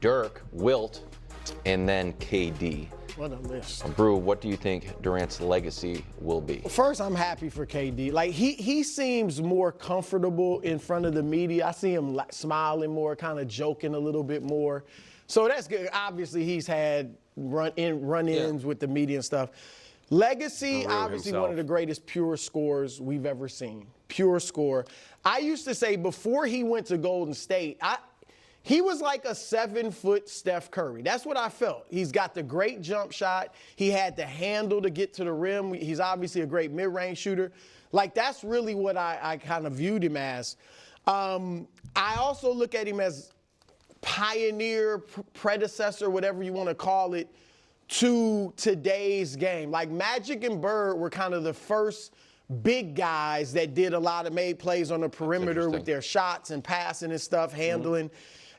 Dirk, Wilt, and then KD. What a list. Brew, what do you think Durant's legacy will be? First, I'm happy for KD. Like, he seems more comfortable in front of the media. I see him smiling more, kind of joking a little bit more. So that's good. Obviously, he's had run-ins with the media and stuff. Legacy, obviously one of the greatest pure scorers we've ever seen. Pure scorer. I used to say before he went to Golden State, he was like a 7-foot Steph Curry. That's what I felt. He's got the great jump shot. He had the handle to get to the rim. He's obviously a great mid-range shooter. Like, that's really what I kind of viewed him as. I also look at him as pioneer, predecessor, whatever you want to call it, to today's game. Like, Magic and Bird were kind of the first big guys that did a lot of made plays on the perimeter with their shots and passing and stuff, handling.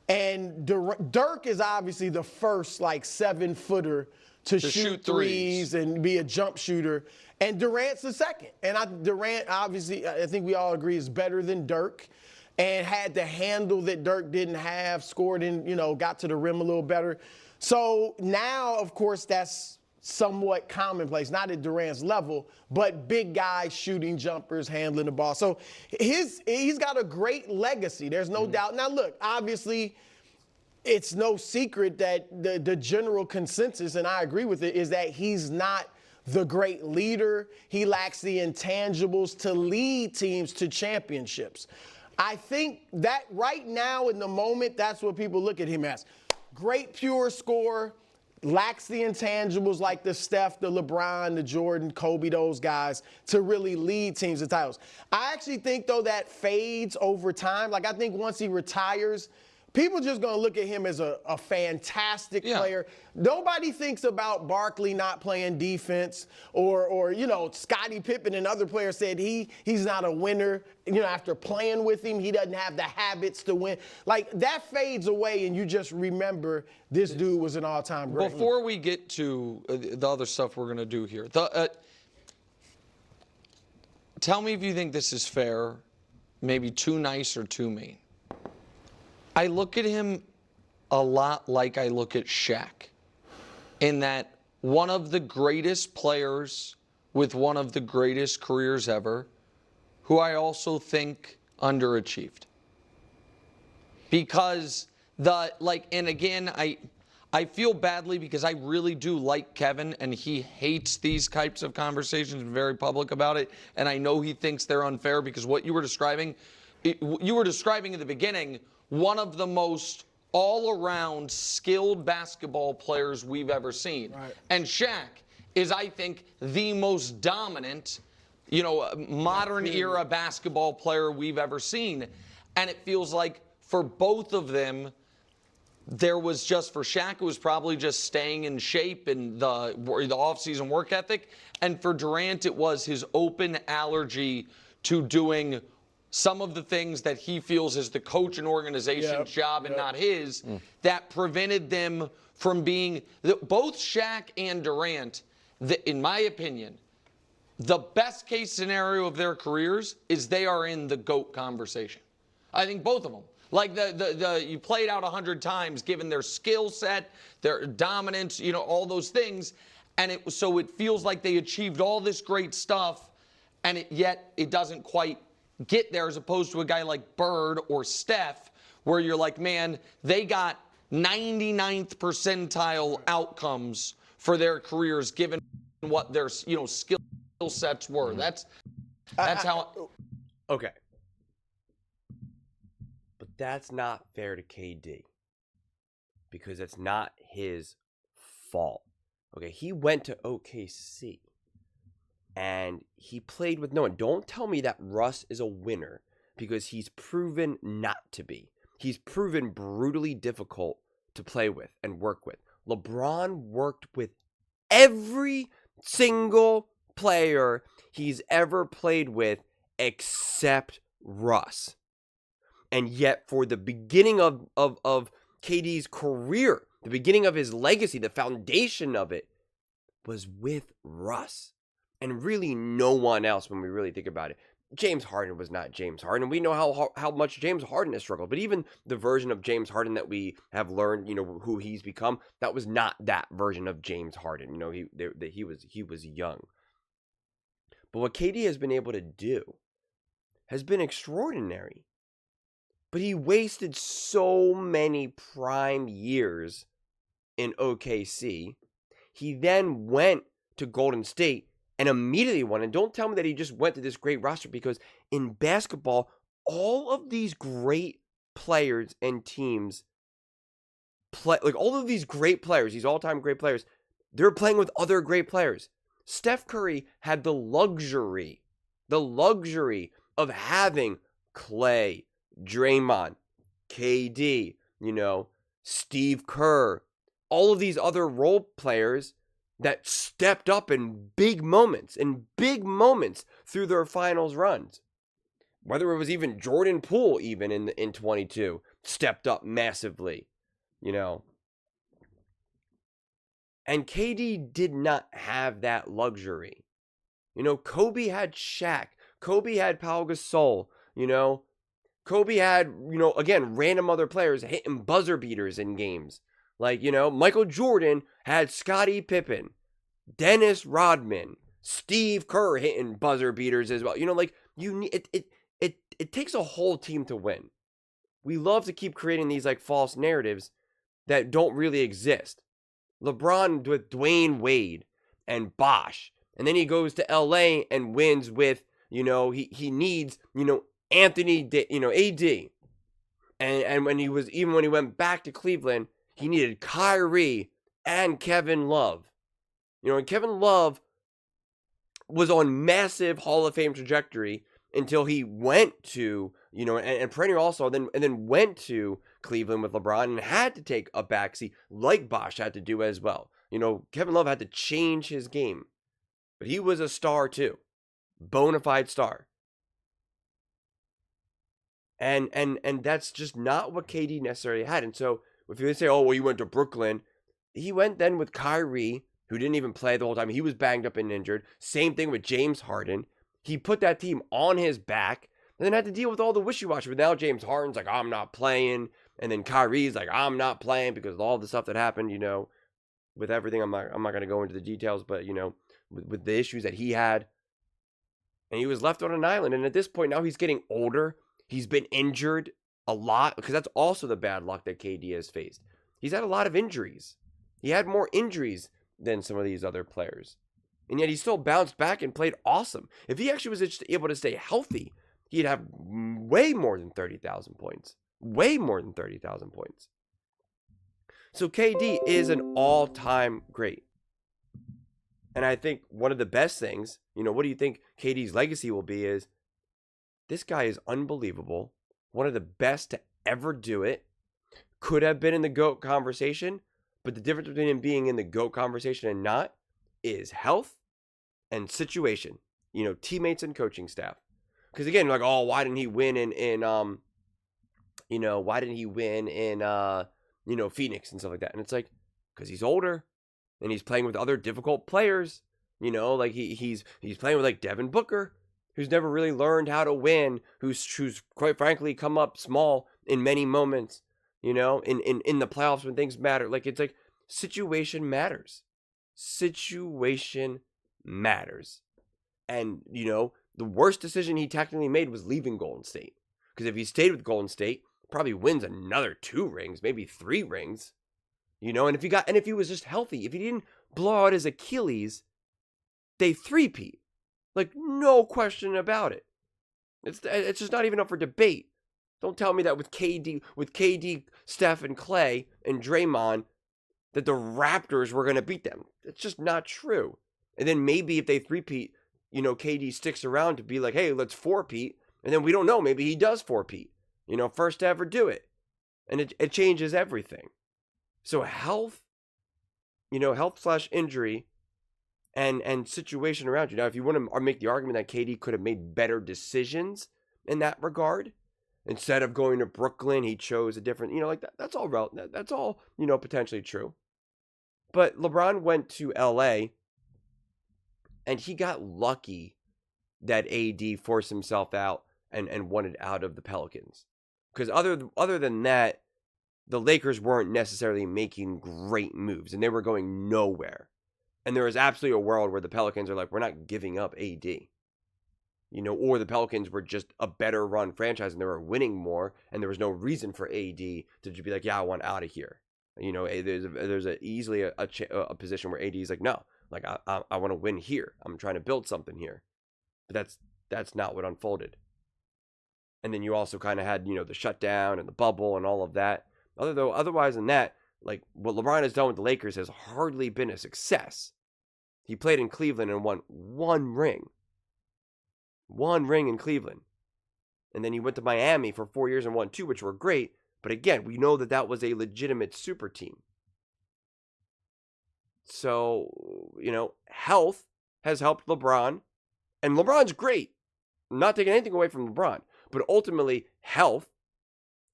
And Dirk is obviously the first, like, 7-footer to shoot threes and be a jump shooter. And Durant's the second. And Durant, obviously, I think we all agree, is better than Dirk and had the handle that Dirk didn't have, scored in, got to the rim a little better. So now, of course, that's somewhat commonplace, not at Durant's level, but big guys shooting jumpers, handling the ball. So he's got a great legacy. There's no doubt. Now, look, obviously, it's no secret that the general consensus, and I agree with it, is that he's not the great leader. He lacks the intangibles to lead teams to championships. I think that right now in the moment, that's what people look at him as. Great pure scorer, lacks the intangibles like the Steph, the LeBron, the Jordan, Kobe, those guys, to really lead teams to titles. I actually think, though, that fades over time. Like, I think once he retires, people just going to look at him as a fantastic player. Nobody thinks about Barkley not playing defense or Scottie Pippen and other players said he's not a winner. After playing with him, he doesn't have the habits to win. Like, that fades away, and you just remember this dude was an all-time great. Before we get to the other stuff we're going to do here, tell me if you think this is fair, maybe too nice or too mean. I look at him a lot like I look at Shaq, in that one of the greatest players with one of the greatest careers ever, who I also think underachieved. Because and again, I feel badly because I really do like Kevin, and he hates these types of conversations and very public about it, and I know he thinks they're unfair because what you were describing, in the beginning, one of the most all-around skilled basketball players we've ever seen. Right. And Shaq is, I think, the most dominant, modern era basketball player we've ever seen. And it feels like for both of them, there was just, for Shaq, it was probably just staying in shape and the off-season work ethic. And for Durant, it was his open allergy to doing some of the things that he feels is the coach and organization's job and not his, that prevented them from being, both Shaq and Durant, in my opinion, the best case scenario of their careers is they are in the GOAT conversation. I think both of them. Like you play it out 100 times, given their skill set, their dominance, all those things. And so it feels like they achieved all this great stuff, and yet it doesn't quite get there, as opposed to a guy like Bird or Steph, where you're like, man, they got 99th percentile outcomes for their careers given what their skill sets were. That's how. Okay. But that's not fair to KD, because it's not his fault. Okay, he went to OKC. And he played with no one. Don't tell me that Russ is a winner, because he's proven not to be. He's proven brutally difficult to play with and work with. LeBron worked with every single player he's ever played with except Russ. And yet, for the beginning of KD's career, the beginning of his legacy, the foundation of it was with Russ. And really no one else when we really think about it. James Harden was not James Harden. We know how much James Harden has struggled. But even the version of James Harden that we have learned, who he's become, that was not that version of James Harden. He was young. But what KD has been able to do has been extraordinary. But he wasted so many prime years in OKC. He then went to Golden State and immediately won. And don't tell me that he just went to this great roster, because in basketball, all of these great players and teams play, like all of these great players, these all-time great players, they're playing with other great players. Steph Curry had the luxury of having Clay, Draymond, KD, Steve Kerr, all of these other role players that stepped up in big moments through their finals runs. Whether it was even Jordan Poole, even in 22, stepped up massively, And KD did not have that luxury. Kobe had Shaq. Kobe had Pau Gasol. Kobe had, again, random other players hitting buzzer beaters in games. Like, Michael Jordan had Scottie Pippen, Dennis Rodman, Steve Kerr hitting buzzer beaters as well. It takes a whole team to win. We love to keep creating these like false narratives that don't really exist. LeBron with Dwayne Wade and Bosh. And then he goes to LA and wins with, he needs, Anthony, AD. And when he went back to Cleveland, he needed Kyrie and Kevin Love. And Kevin Love was on massive Hall of Fame trajectory until he went to, and perennial also, and then went to Cleveland with LeBron and had to take a backseat like Bosh had to do as well. Kevin Love had to change his game, but he was a star too, bona fide star. And that's just not what KD necessarily had. And so if you say, oh, well, he went to Brooklyn, he went then with Kyrie, who didn't even play the whole time. He was banged up and injured. Same thing with James Harden. He put that team on his back and then had to deal with all the wishy-washy. But now James Harden's like, I'm not playing. And then Kyrie's like, I'm not playing because of all the stuff that happened, with everything. I'm not going to go into the details, but, with the issues that he had. And he was left on an island. And at this point now he's getting older. He's been injured a lot, because that's also the bad luck that KD has faced. He's had a lot of injuries. He had more injuries than some of these other players. And yet he still bounced back and played awesome. If he actually was just able to stay healthy, he'd have way more than 30,000 points. Way more than 30,000 points. So KD is an all-time great. And I think one of the best things, what do you think KD's legacy will be is, this guy is unbelievable. One of the best to ever do it. Could have been in the GOAT conversation, but the difference between him being in the GOAT conversation and not is health and situation. Teammates and coaching staff. Because again, like, oh, why didn't he win in Phoenix and stuff like that? And it's like, because he's older and he's playing with other difficult players. Like he's playing with like Devin Booker, who's never really learned how to win, who's quite frankly come up small in many moments, in the playoffs when things matter. Like, it's like situation matters. Situation matters. And, the worst decision he technically made was leaving Golden State. Because if he stayed with Golden State, probably wins another 2 rings, maybe 3 rings. And if he was just healthy, if he didn't blow out his Achilles, they three-peat. Like, no question about it. It's just not even up for debate. Don't tell me that with KD, Steph, and Clay, and Draymond, that the Raptors were going to beat them. It's just not true. And then maybe if they three-peat, KD sticks around to be like, hey, let's 4-peat. And then we don't know. Maybe he does 4-peat. First to ever do it. And it changes everything. So health, health/injury, and situation around you. Now, if you want to make the argument that KD could have made better decisions in that regard, instead of going to Brooklyn, he chose a different, like that. That's all relevant. That's all, potentially true. But LeBron went to LA and he got lucky that AD forced himself out and wanted out of the Pelicans. Because other than that, the Lakers weren't necessarily making great moves, and they were going nowhere. And there is absolutely a world where the Pelicans are like, we're not giving up AD. You know, or the Pelicans were just a better run franchise and they were winning more, and there was no reason for AD to just be like, yeah, I want out of here. You know, there's easily a position where AD is like, no, like I want to win here. I'm trying to build something here. But that's not what unfolded. And then you also kind of had, you know, the shutdown and the bubble and all of that. Otherwise than that, like what LeBron has done with the Lakers has hardly been a success. He played in Cleveland and won one ring. One ring in Cleveland. And then he went to Miami for 4 years and won 2, which were great. But again, we know that was a legitimate super team. So, you know, health has helped LeBron. And LeBron's great. I'm not taking anything away from LeBron. But ultimately, health,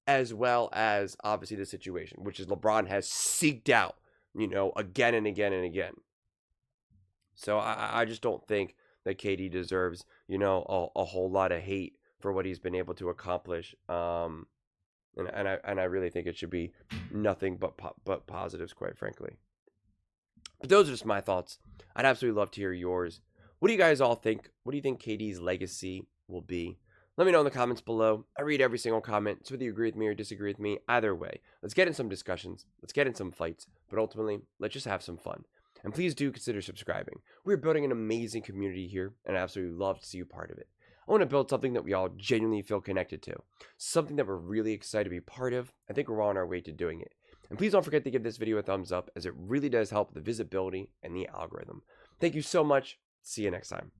as well as obviously the situation, which is LeBron has seeked out, you know, again and again and again. So I just don't think that KD deserves, you know, a whole lot of hate for what he's been able to accomplish. And I really think it should be nothing but positives, quite frankly. But those are just my thoughts. I'd absolutely love to hear yours. What do you guys all think? What do you think KD's legacy will be? Let me know in the comments below. I read every single comment, so whether you agree with me or disagree with me, either way, let's get in some discussions, let's get in some fights, but ultimately, let's just have some fun. And please do consider subscribing. We're building an amazing community here, and I absolutely love to see you part of it. I want to build something that we all genuinely feel connected to, something that we're really excited to be part of. I think we're on our way to doing it. And please don't forget to give this video a thumbs up, as it really does help the visibility and the algorithm. Thank you so much. See you next time.